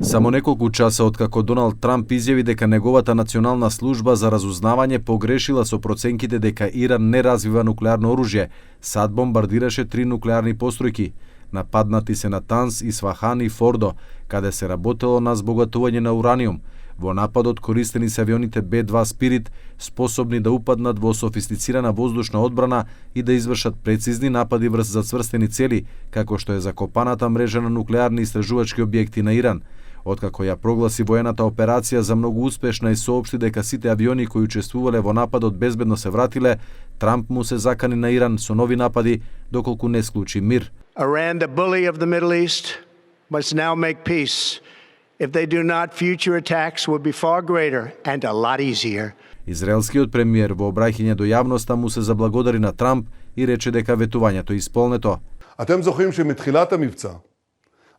Само неколку часа откако Доналд Трамп изјави дека неговата национална служба за разузнавање погрешила со проценките дека Иран не развива нуклеарно оружје, САД бомбардираше 3 нуклеарни постројки. Нападнати се Натанс, Исфахан и Фордо, каде се работело на збогатување на ураниум. Во нападот користени се авионите Б-2 Спирит, способни да упаднат во софистицирана воздушна одбрана и да извршат прецизни напади врз зацврстени цели, како што е закопаната мрежа на нуклеарни истражувачки објекти на Иран. Откако ја прогласи воената операција за многу успешна и соопшти дека сите авиони кои учествувале во нападот безбедно се вратиле, Трамп му се закани на Иран со нови напади доколку не склучи мир. Iran, the bully of the Middle East, must now make peace. If they do not, future attacks will be far greater and a lot easier. Израелскиот премиер во обраќање до јавноста му се заблагодари на Трамп и рече дека ветувањето е исполнето. אתם זוכרים שמתחילת המבצע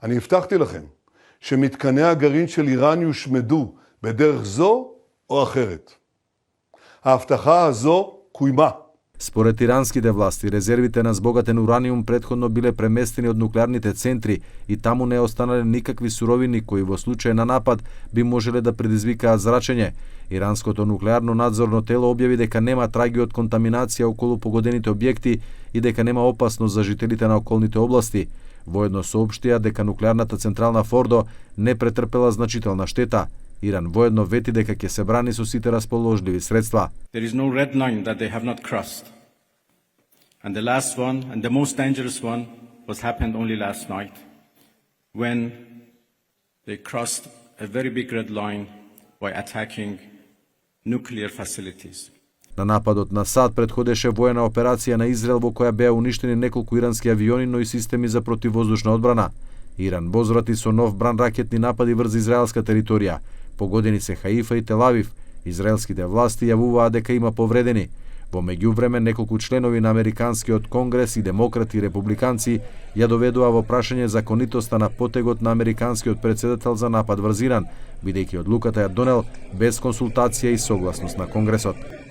אני הבטחתי לכם שמתקני הגרעין של איראן יושמדו בדרך זו או אחרת. ההבטחה הזו קוימה. Според иранските власти, резервите на збогатен ураниум претходно биле преместени од нуклеарните центри и таму не останале никакви суровини кои во случај на напад би можеле да предизвикаат зрачење. Иранското нуклеарно надзорно тело објави дека нема траги од контаминација околу погодените објекти и дека нема опасност за жителите на околните области. Воедно соопштија дека нуклеарната централна Фордо не претрпела значителна штета. Иран воедно вети дека ќе се брани со сите расположливи средства. There is no red line that they have not crossed. And the last one, and the most dangerous one, was happened only last night, when they crossed a very big red line by attacking nuclear facilities. На нападот на САД претходеше воена операција на Израел во која беа уништени неколку ирански авиони, но и системи за противвоздушна одбрана. Иран возврати со нов бран ракетни напади врз израелска територија. Погодени се Хаифа и Телавив. Израелските власти јавуваа дека има повредени. Во меѓувреме, неколку членови на Американскиот конгрес и демократи и републиканци ја доведува во прашање законитоста на потегот на американскиот претседател за напад врз Иран, бидејќи одлуката ја донел без консултација и согласност на Конгресот.